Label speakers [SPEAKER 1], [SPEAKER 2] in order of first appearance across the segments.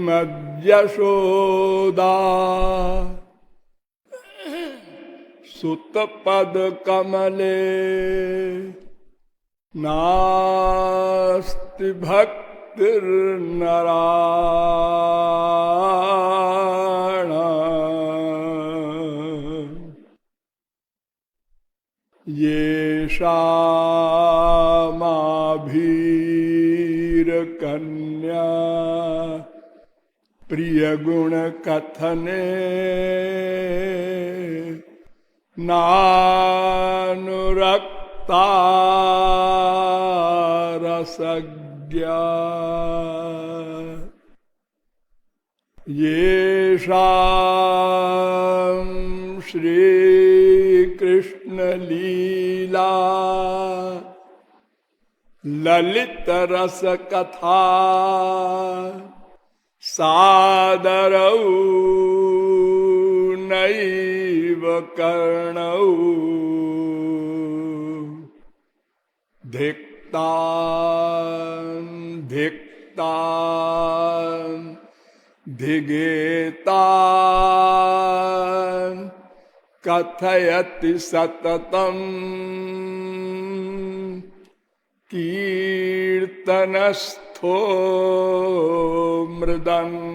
[SPEAKER 1] श्रीमद्यशोदा सुतपद कमले नास्ति भक्तिर्नराण येषामाभीरकन्या प्रियगुणकथने नानुरक्ता रसज्ञा येषां श्रीकृष्ण लीला ललित रस कथा सादरौ नैव कर्णौ धिक्तान् धिक्तान् धिगेतान् कथयति सततम् कीर्तनस्थो मृदंग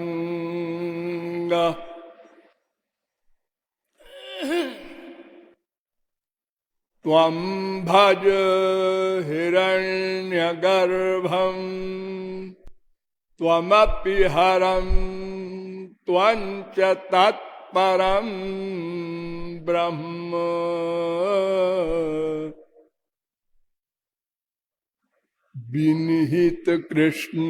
[SPEAKER 1] त्वं भज हिरण्यगर्भं त्वमपि हरं त्वं च तत्परं ब्रह्म विनिहित कृष्णानंदा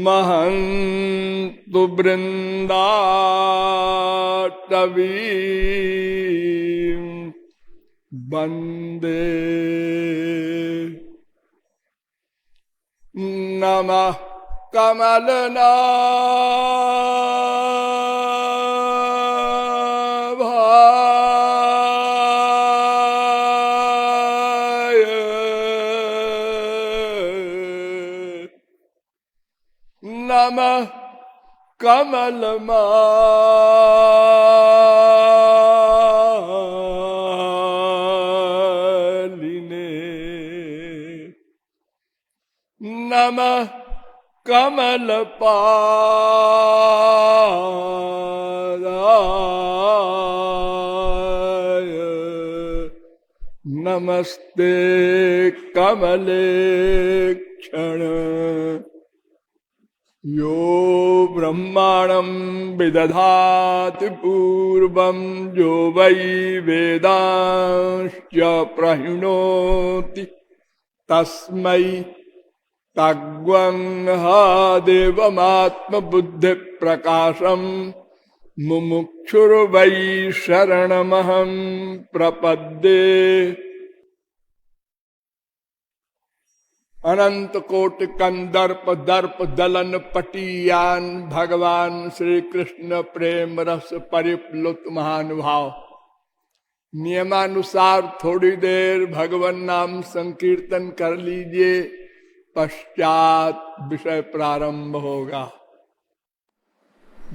[SPEAKER 1] महन्तु वृन्दाटवीं वन्दे नमः कमलनाभाय नमः कमलमालिने नमः कमलपादाय नमस्ते कमलेक्षण यो ब्रह्माणं विदधाति पूर्वं जो वै वेदांश्च प्रहिणोति तस्मै तग्वं देवमात्मबुद्धि प्रकाशम मुमुक्षुर्वै शरणमहं प्रपद्ये। अनंत कोटि कंदर्प दर्प दलन पटियान भगवान श्री कृष्ण प्रेम रस परिप्लुत महानुभाव। नियमानुसार थोड़ी देर भगवान नाम संकीर्तन कर लीजिए, पश्चात विषय प्रारंभ होगा।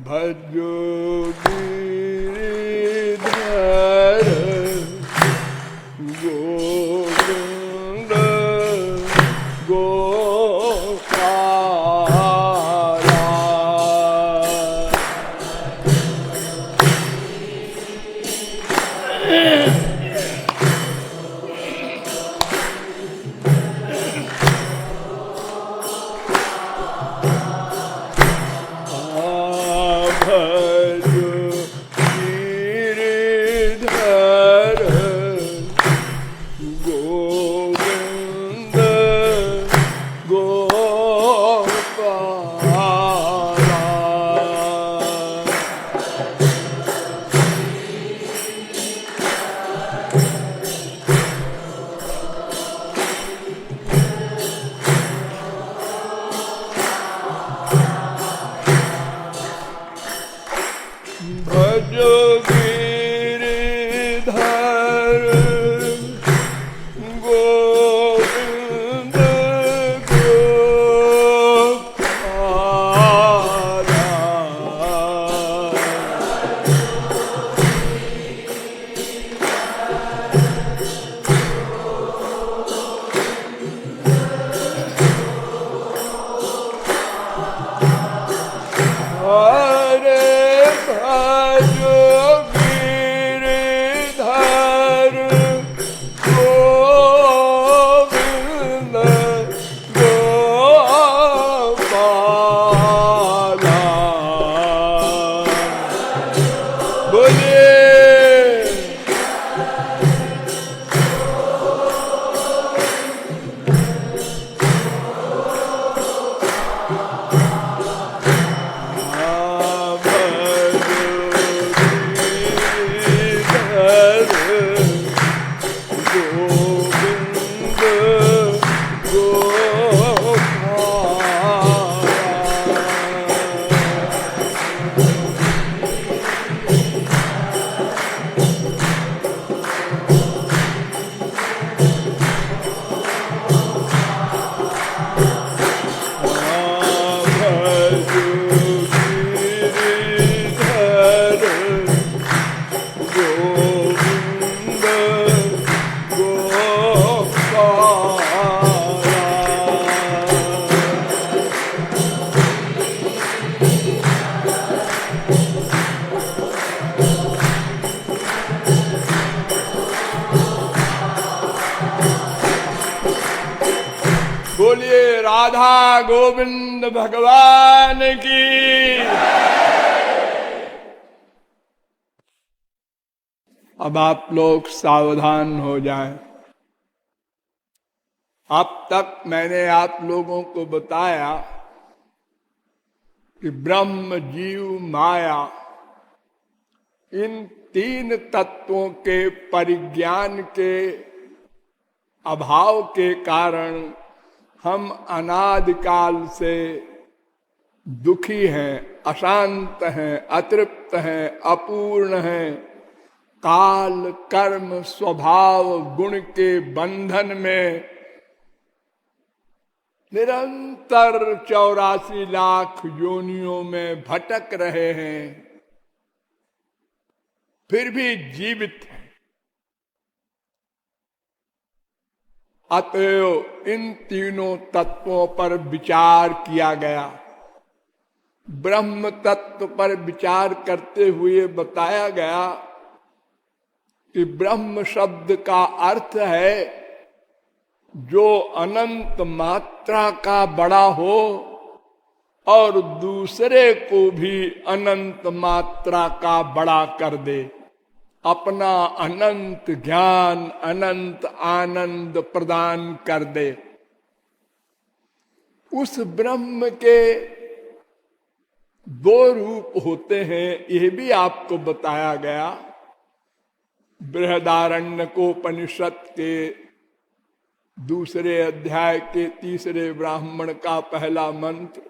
[SPEAKER 1] भजो गिरिधर गोविंद गोपाला भजो गिरिधर बोलिए राधा गोविंद भगवान की। अब आप लोग सावधान हो जाएं। अब तक मैंने आप लोगों को बताया कि ब्रह्म, जीव, माया, इन तीन तत्वों के परिज्ञान के अभाव के कारण हम अनादिकाल से दुखी हैं, अशांत हैं, अतृप्त हैं, अपूर्ण हैं। काल, कर्म, स्वभाव, गुण के बंधन में निरंतर 84 लाख योनियों में भटक रहे हैं, फिर भी जीवित हैं। अतएव इन तीनों तत्वों पर विचार किया गया। ब्रह्म तत्व पर विचार करते हुए बताया गया कि ब्रह्म शब्द का अर्थ है जो अनंत मात्रा का बड़ा हो और दूसरे को भी अनंत मात्रा का बड़ा कर दे, अपना अनंत ज्ञान, अनंत आनंद प्रदान कर दे। उस ब्रह्म के दो रूप होते हैं, यह भी आपको बताया गया। बृहदारण्यकोपनिषद के दूसरे अध्याय के तीसरे ब्राह्मण का पहला मंत्र,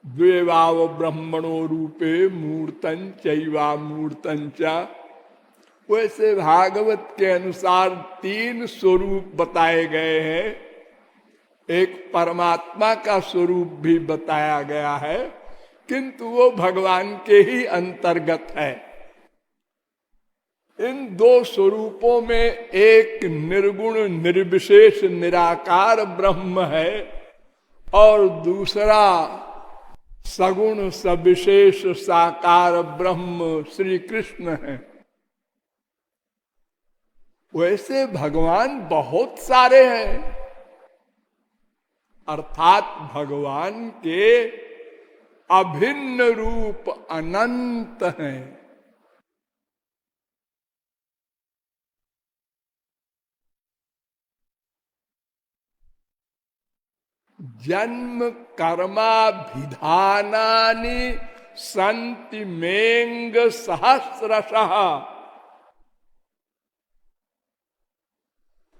[SPEAKER 1] द्वेवाव ब्रह्मणो रूपे मूर्तं चैवा मूर्तं च। वैसे भागवत के अनुसार तीन स्वरूप बताए गए हैं। एक परमात्मा का स्वरूप भी बताया गया है, किंतु वो भगवान के ही अंतर्गत है। इन दो स्वरूपों में एक निर्गुण निर्विशेष निराकार ब्रह्म है और दूसरा सगुण सविशेष साकार ब्रह्म श्री कृष्ण है। वैसे भगवान बहुत सारे हैं, अर्थात भगवान के अभिन्न रूप अनंत हैं। जन्म कर्माभिधानानि सन्ति मेंग सहस्रशः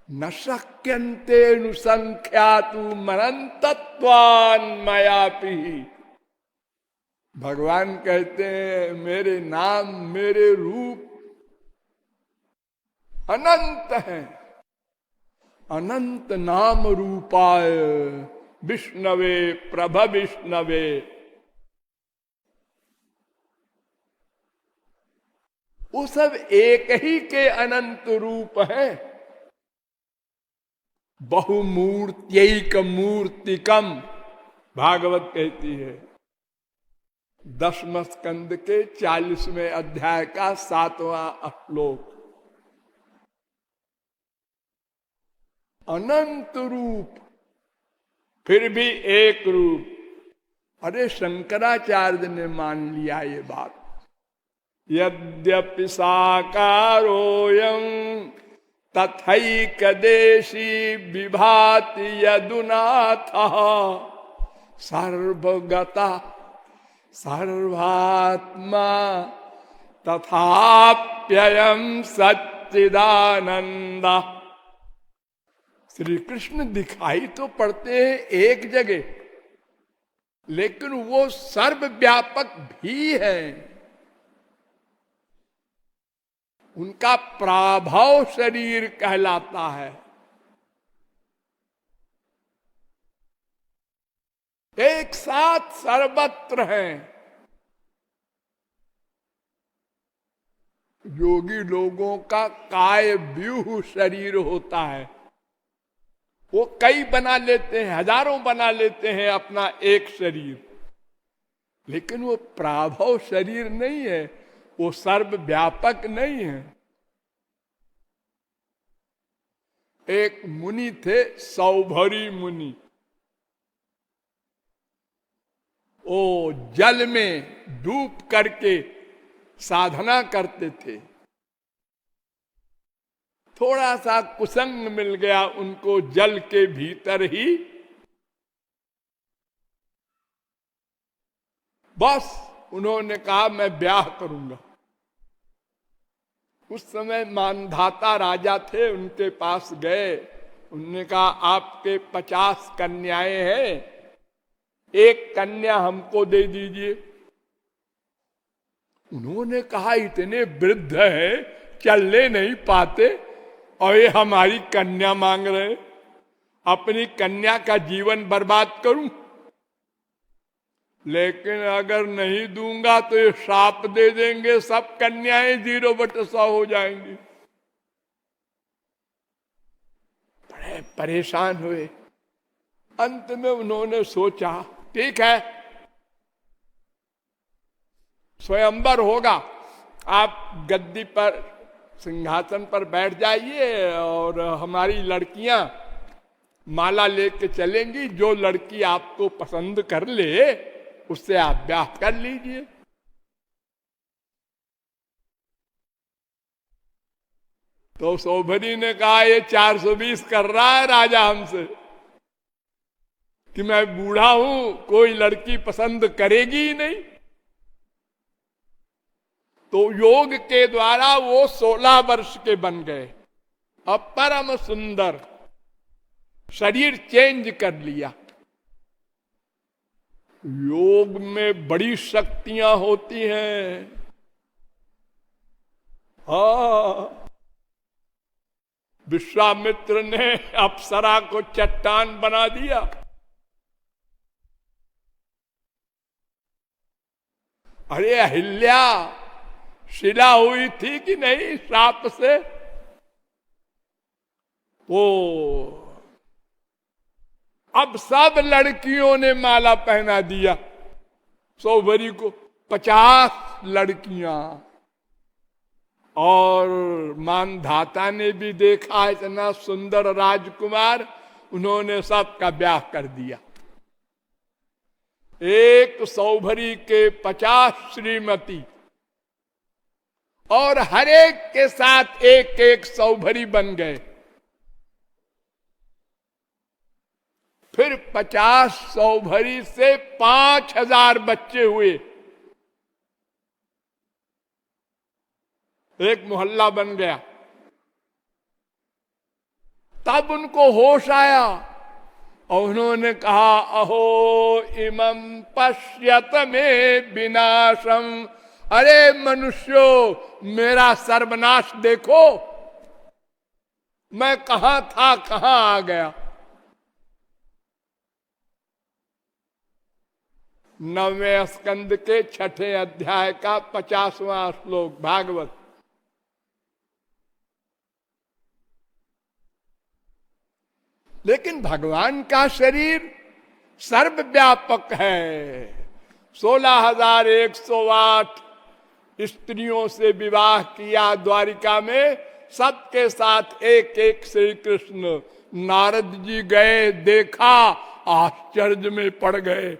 [SPEAKER 1] न शक्यन्ते नुसंख्यातु मनंतत्वान्मयापि। भगवान कहते हैं मेरे नाम, मेरे रूप अनंत हैं। अनंत नाम रूपाय विष्णवे प्रभ विष्णवे। वो सब एक ही के अनंत रूप हैं। बहुमूर्त्यैक मूर्तिकम भागवत कहती है, 10वें स्कंद के 40वें अध्याय का 7वां श्लोक। अनंत रूप फिर भी एक रूप। अरे शंकराचार्य ने मान लिया ये बात। यद्यपि साकारोऽयं तथैकदेशी विभाति यदुनाथः सर्वगता सर्वात्मा तथाप्ययं सच्चिदानंद। श्री कृष्ण दिखाई तो पड़ते हैं एक जगह, लेकिन वो सर्वव्यापक भी है। उनका प्राभाव शरीर कहलाता है। एक साथ सर्वत्र हैं। योगी लोगों का काय व्यूह शरीर होता है। वो कई बना लेते हैं, हजारों बना लेते हैं अपना एक शरीर, लेकिन वो प्राभव शरीर नहीं है, वो सर्वव्यापक नहीं है। एक मुनि थे, सौभरी मुनि। वो जल में डूब करके साधना करते थे। थोड़ा सा कुसंग मिल गया उनको जल के भीतर ही, बस उन्होंने कहा मैं ब्याह करूंगा। उस समय मानधाता राजा थे, उनके पास गए। उन्होंने कहा आपके 50 कन्याएं हैं, एक कन्या हमको दे दीजिए। उन्होंने कहा इतने वृद्ध है, चलने नहीं पाते और ये हमारी कन्या मांग रहे, अपनी कन्या का जीवन बर्बाद करूं? लेकिन अगर नहीं दूंगा तो ये श्राप दे देंगे, सब कन्याएं 0/100 हो जाएंगी। बड़े परेशान हुए। अंत में उन्होंने सोचा ठीक है, स्वयंवर होगा, आप गद्दी पर सिंहासन पर बैठ जाइए और हमारी लड़कियां माला लेके चलेंगी, जो लड़की आपको पसंद कर ले उससे आप ब्याह कर लीजिए। तो सौभरी ने कहा ये 420 कर रहा है राजा हमसे कि मैं बूढ़ा हूं, कोई लड़की पसंद करेगी ही नहीं। तो योग के द्वारा वो 16 वर्ष के बन गए, अब परम सुंदर, शरीर चेंज कर लिया। योग में बड़ी शक्तियां होती हैं। हाँ, विश्वामित्र ने अप्सरा को चट्टान बना दिया। अरे अहिल्या शिला हुई थी कि नहीं श्राप से? वो अब सब लड़कियों ने माला पहना दिया सौभरी को, 50 लड़कियां। और मानधाता ने भी देखा इतना सुंदर राजकुमार, उन्होंने सबका ब्याह कर दिया। एक सौभरी के 50 श्रीमती, और हर एक के साथ एक एक सौभरी बन गए। फिर 50 सौभरी से 5000 बच्चे हुए, एक मोहल्ला बन गया। तब उनको होश आया और उन्होंने कहा अहो इमं पश्यत में विनाशम, अरे मनुष्यो मेरा सर्वनाश देखो, मैं कहां था कहां आ गया। 9वें स्कंद के 6ठे अध्याय का 50वां श्लोक भागवत। लेकिन भगवान का शरीर सर्वव्यापक है। 16,108 स्त्रियों से विवाह किया द्वारिका में, सबके साथ एक एक श्री कृष्ण। नारद जी गए, देखा, आश्चर्य में पड़ गए।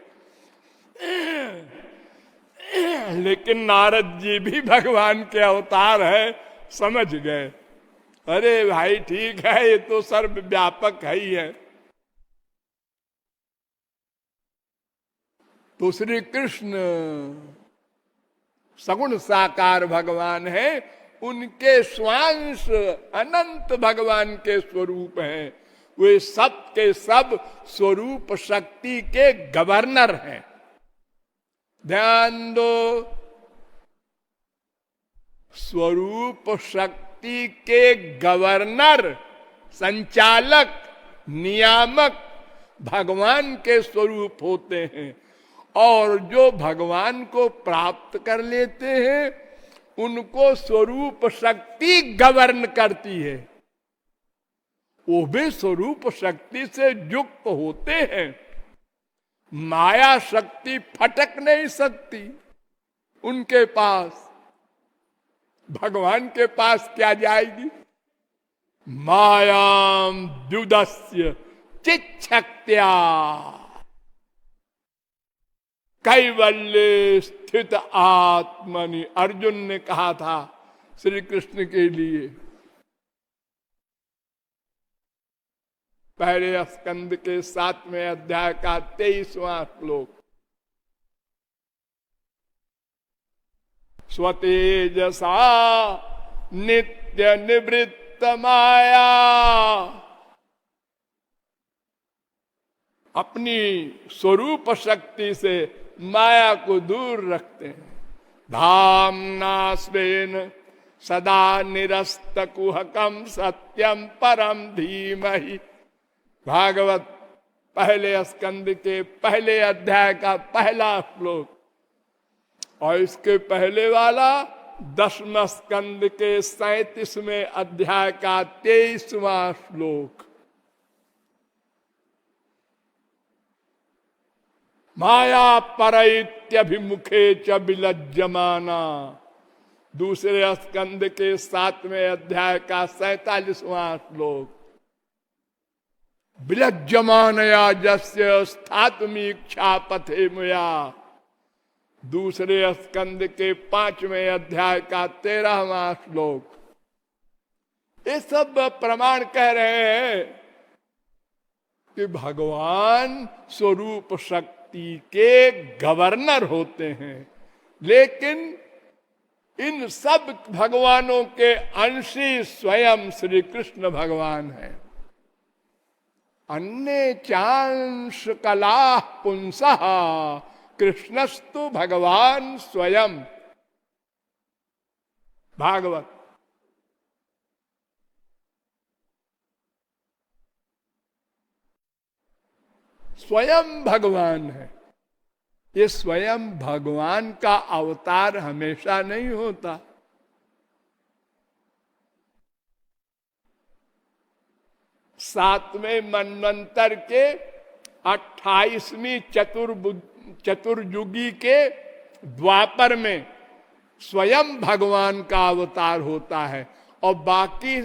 [SPEAKER 1] लेकिन नारद जी भी भगवान के अवतार है, समझ गए अरे भाई ठीक है, ये तो सर्वव्यापक है ही है। तो श्री कृष्ण सगुण साकार भगवान है, उनके स्वांश अनंत भगवान के स्वरूप हैं। वे सब के सब स्वरूप शक्ति के गवर्नर हैं। ध्यान दो, स्वरूप शक्ति के गवर्नर, संचालक, नियामक भगवान के स्वरूप होते हैं। और जो भगवान को प्राप्त कर लेते हैं उनको स्वरूप शक्ति गवर्न करती है। वो भी स्वरूप शक्ति से युक्त होते हैं। माया शक्ति फटक नहीं सकती उनके पास। भगवान के पास क्या जाएगी? मायाम द्युदस्य चिच्छक्त्या। कैवल्य स्थित आत्मनि, अर्जुन ने कहा था श्री कृष्ण के लिए। पहले स्कंद के 7वें अध्याय का 23वां श्लोक। स्वतेजसा नित्य निवृत्त माया, अपनी स्वरूप शक्ति से माया को दूर रखते हैं। धामना स्वेन सदा निरस्त कुहकम सत्यम परम धीमहि। भागवत पहले स्कंद के पहले अध्याय का पहला श्लोक, और इसके पहले वाला 10वें स्कंद के 37वें अध्याय का 23वां श्लोक। माया परैत्यभिमुखे च विलज्जमाना, दूसरे स्कंद के 7वें अध्याय का 47वां श्लोक। विलज्जमानया जस्य स्थातुमीक्षा पथे मुया, दूसरे स्कंद के 5वें अध्याय का 13वां श्लोक। ये सब प्रमाण कह रहे हैं कि भगवान स्वरूप शक्ति के गवर्नर होते हैं, लेकिन इन सब भगवानों के अंशी स्वयं श्री कृष्ण भगवान हैं। अन्य चांश कला पुंसः कृष्णस्तु भगवान स्वयं। भागवत स्वयं भगवान है। ये स्वयं भगवान का अवतार हमेशा नहीं होता। सातवें मनवंतर के 28वीं चतुर्युगी के द्वापर में स्वयं भगवान का अवतार होता है, और बाकी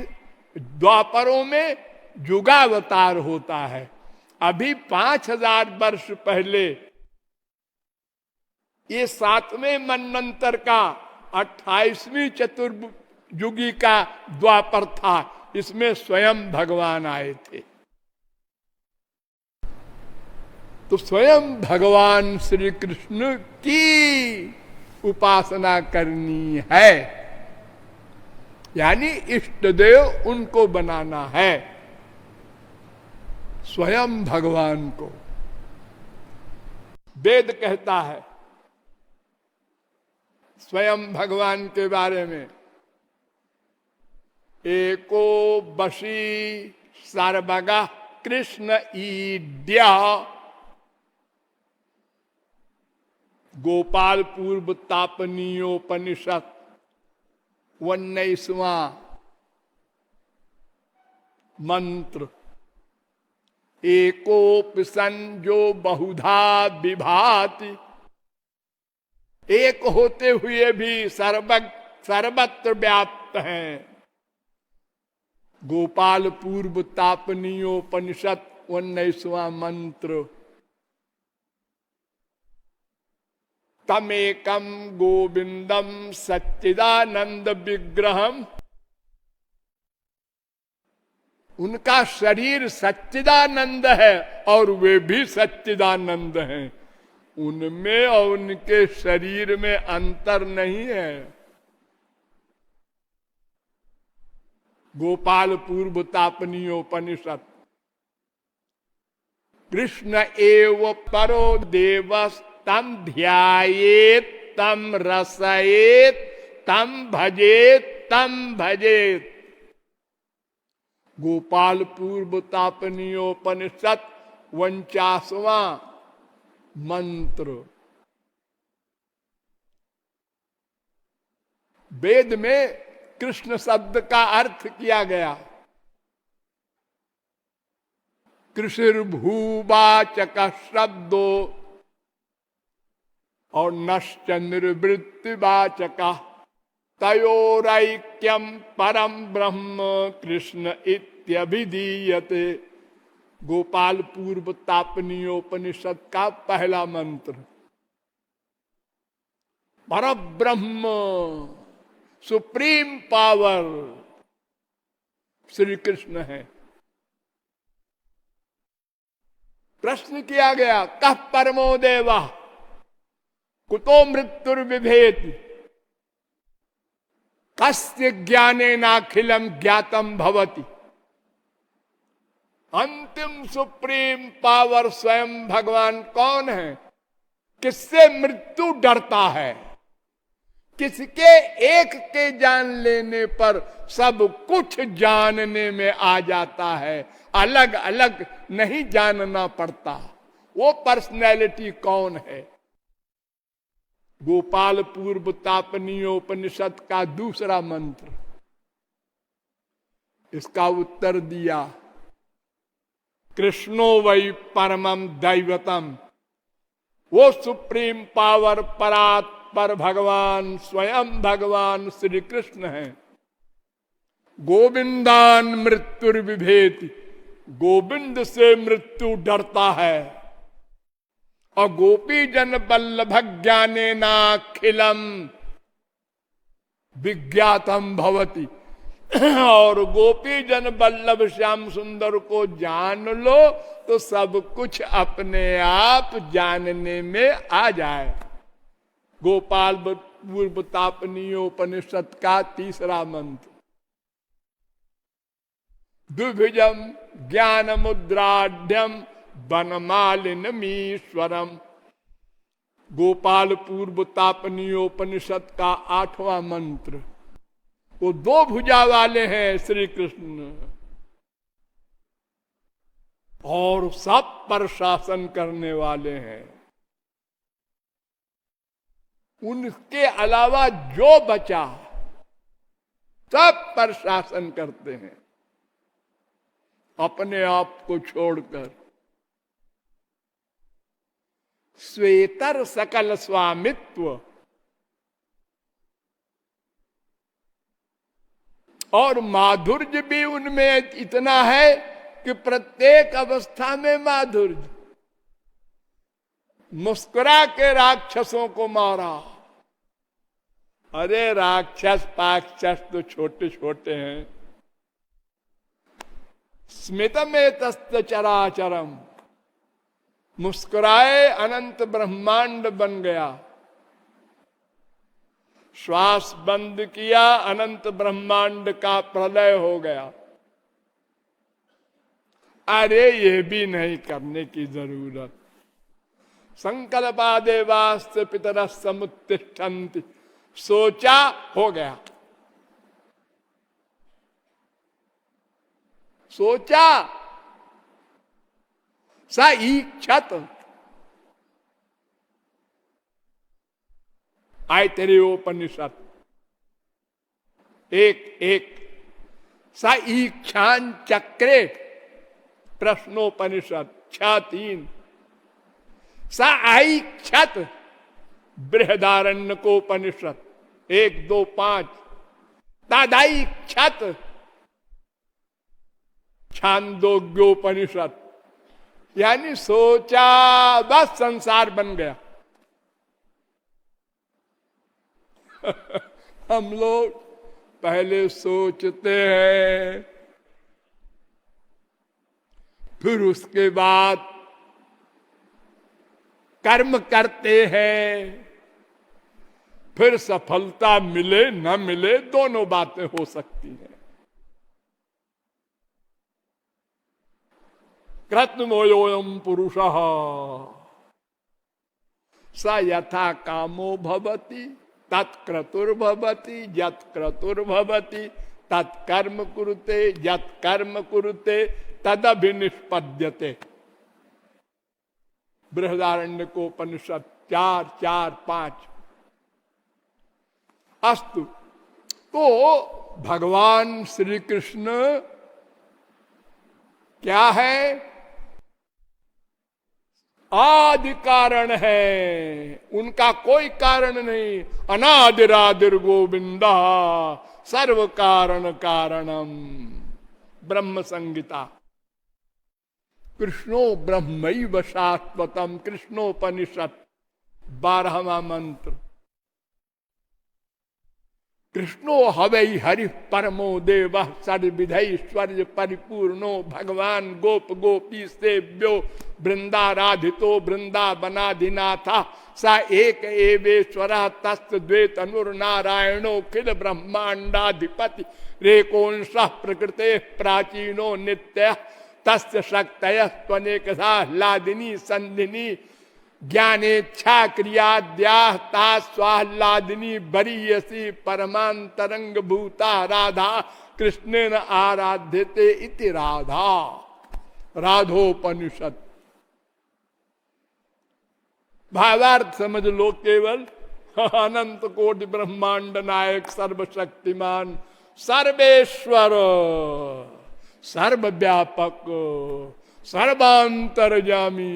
[SPEAKER 1] द्वापरों में युगावतार होता है। अभी 5000 वर्ष पहले ये 7वें मनवंतर का 28वीं चतुर्युगी का द्वापर था, इसमें स्वयं भगवान आए थे। तो स्वयं भगवान श्री कृष्ण की उपासना करनी है, यानी इष्ट देव उनको बनाना है, स्वयं भगवान को। वेद कहता है स्वयं भगवान के बारे में, एको बशी सर्वगा कृष्ण ईड्य। गोपाल पूर्व तापनीयोपनिषद 19वां मंत्र। एकोपि सन जो बहुधा विभाति, एक होते हुए भी सर्वत्र व्याप्त हैं। गोपाल पूर्व तापनीयोपनिषद 19वां मंत्र। तमेकम गोविंदम सच्चिदानंद विग्रहम, उनका शरीर सच्चिदानंद है और वे भी सच्चिदानंद हैं। उनमें और उनके शरीर में अंतर नहीं है। गोपाल पूर्व तापनीयोपनिषद। कृष्ण एव परो देवस् तम ध्यायेत तम रसयेत तम भजेत। गोपाल पूर्व तापनीयोपनिषद 49वां मंत्र। वेद में कृष्ण शब्द का अर्थ किया गया कृषिर्भूवाचक शब्दो और नश्च निर्वृत्तिवाचक तयोरैक्यम परम ब्रह्म कृष्ण इत्यभिधीयते। गोपाल पूर्व तापनीयोपनिषद का पहला मंत्र। परब्रह्म, सुप्रीम पावर श्री कृष्ण है। प्रश्न किया गया, कः परमो देवा कुतो मृत्युर्विभेति कस्य ज्ञानेनाखिलम ज्ञातम भवति। अंतिम सुप्रीम पावर स्वयं भगवान कौन है? किससे मृत्यु डरता है? किसके एक के जान लेने पर सब कुछ जानने में आ जाता है, अलग अलग नहीं जानना पड़ता। वो पर्सनैलिटी कौन है? गोपाल पूर्व तापनीयोपनिषद का दूसरा मंत्र इसका उत्तर दिया, कृष्णो वै परमम दैवतम। वो सुप्रीम पावर परात्पर भगवान स्वयं भगवान श्री कृष्ण है। गोविंदान मृत्युर्विभेति, गोविंद से मृत्यु डरता है। और गोपी जन बल्लभ ज्ञानेनाखिलम विज्ञातम भवति। और गोपी जन बल्लभ श्याम सुंदर को जान लो तो सब कुछ अपने आप जानने में आ जाए। गोपाल पूर्व तापनीयोपनिषद का तीसरा मंत्र, द्विभुजम ज्ञान मुद्राढ़ वनमालिनमीश्वरम। गोपाल पूर्व तापनीयोपनिषद का 8वां मंत्र। वो 2 भुजा वाले हैं श्री कृष्ण और सब पर शासन करने वाले हैं। उनके अलावा जो बचा सब पर शासन करते हैं अपने आप को छोड़कर। श्वेतर सकल स्वामित्व। और माधुर्य भी उनमें इतना है कि प्रत्येक अवस्था में माधुर्य। मुस्कुरा के राक्षसों को मारा। अरे राक्षस पाक्षस तो छोटे छोटे हैं। स्मितमे तस्त चराचरम, मुस्कुराए अनंत ब्रह्मांड बन गया। श्वास बंद किया, अनंत ब्रह्मांड का प्रलय हो गया। अरे ये भी नहीं करने की जरूरत। संकल्पादेवास्ते पितरः समुत्तिष्ठन्ति, सोचा हो गया। सोचा स ईक्षत। आयतरेयोपनिषद 1:1। स ईक्षान चक्रे प्रश्नोपनिषद 6:3। स आईक्षत बृहदारण्यकोपनिषद 1-2-5। तदैक्षत छांदोग्योपनिषद। यानी सोचा बस संसार बन गया। हम लोग पहले सोचते हैं, फिर उसके बाद कर्म करते हैं, फिर सफलता मिले न मिले दोनों बातें हो सकती हैं। कृत्नोयोयम पुरुषः स यथा कामो भवति तत्क्रतुर्भवति, यत्क्रतुर्भवति तत्कर्म कुरुते, यत्कर्म कुरुते तदभिनिष्पद्यते। बृहदारण्यकोपनिषद 4:4-5। अस्तु, तो भगवान श्री कृष्ण क्या है? आदि कारण है, उनका कोई कारण नहीं। अनादिरादिर गोविंदा सर्व कारण कारणम। ब्रह्म संहिता। कृष्णो ब्रह्मैव शाश्वतम, कृष्णोपनिषद 12वां मंत्र। कृष्णो हवै हरि परमो देव सर्वविधैश्वर्य परिपूर्णो भगवान गोप गोपी सेव्यो वृंदाराधितो वृंदावनाधिनाथा सा एक एवेश्वर तस्त द्वैत अनुर्नारायणो किल ब्रह्मांडाधिपति रेकोंश प्रकृते प्राचीनो नित्य तस्य शक्तय त्वनेकधा लादिनी संधिनी ज्ञानेच्छा क्रियाद्या स्वाह्लादिनी बरीयसी परमांतरंग भूता राधा कृष्णेन आराध्यते इति राधा राधोपनिषद। भावार्थ समझ लो केवल अनंत कोटि ब्रह्मांड नायक सर्वशक्तिमान सर्वेश्वर सर्वव्यापक सर्वांतरयामी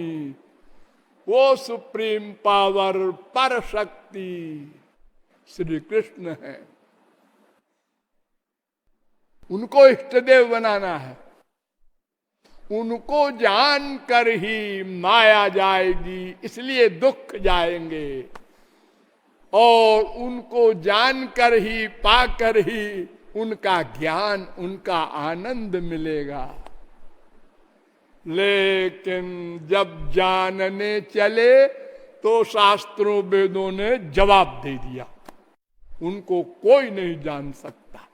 [SPEAKER 1] वो सुप्रीम पावर पर शक्ति श्री कृष्ण है। उनको इष्टदेव बनाना है। उनको जानकर ही माया जाएगी, इसलिए दुख जाएंगे, और उनको जानकर ही पाकर ही उनका ज्ञान उनका आनंद मिलेगा। लेकिन जब जानने चले तो शास्त्रों वेदों ने जवाब दे दिया, उनको कोई नहीं जान सकता।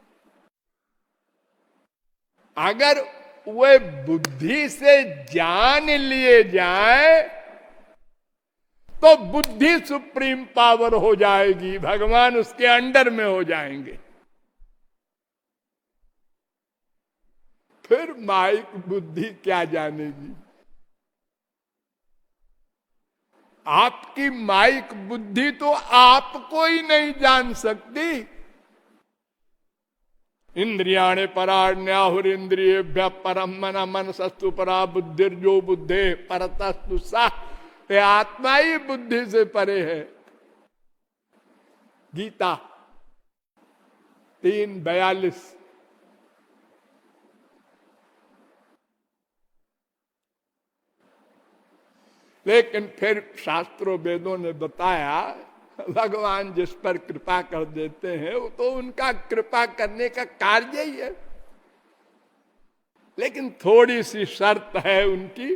[SPEAKER 1] अगर वे बुद्धि से जान लिए जाए तो बुद्धि सुप्रीम पावर हो जाएगी, भगवान उसके अंडर में हो जाएंगे। फिर माइक बुद्धि क्या जानेगी? आपकी माइक बुद्धि तो आपको ही नहीं जान सकती। इंद्रियाणे पराण्याहुरिंद्रियेभ्यः परम मन मनसस्तु परा बुद्धिर्जो बुद्धे परतस्तु सा। आत्मा ही बुद्धि से परे है। गीता 3:42। लेकिन फिर शास्त्रों वेदों ने बताया भगवान जिस पर कृपा कर देते हैं वो तो उनका कृपा करने का कार्य ही है। लेकिन थोड़ी सी शर्त है उनकी,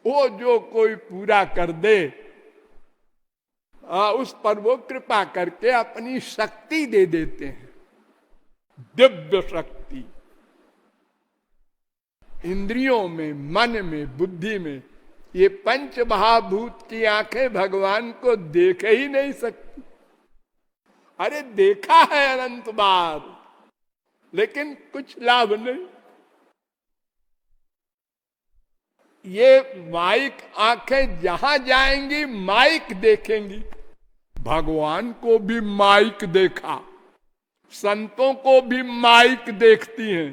[SPEAKER 1] वो जो कोई पूरा कर दे उस पर वो कृपा करके अपनी शक्ति दे देते हैं, दिव्य शक्ति। इंद्रियों में, मन में, बुद्धि में, ये पंच महाभूत की आंखें भगवान को देख ही नहीं सकती। अरे देखा है अनंत बार, लेकिन कुछ लाभ नहीं। ये माइक आंखें जहां जाएंगी माइक देखेंगी। भगवान को भी माइक देखा, संतों को भी माइक देखती हैं,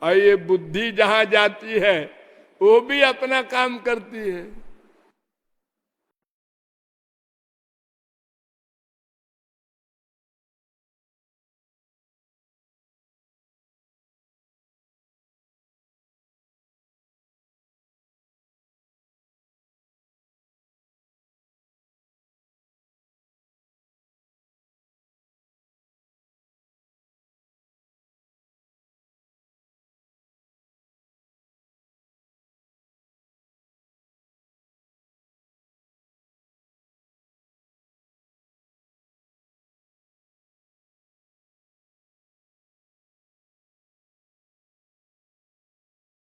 [SPEAKER 1] और ये बुद्धि जहां जाती है वो भी अपना काम करती है।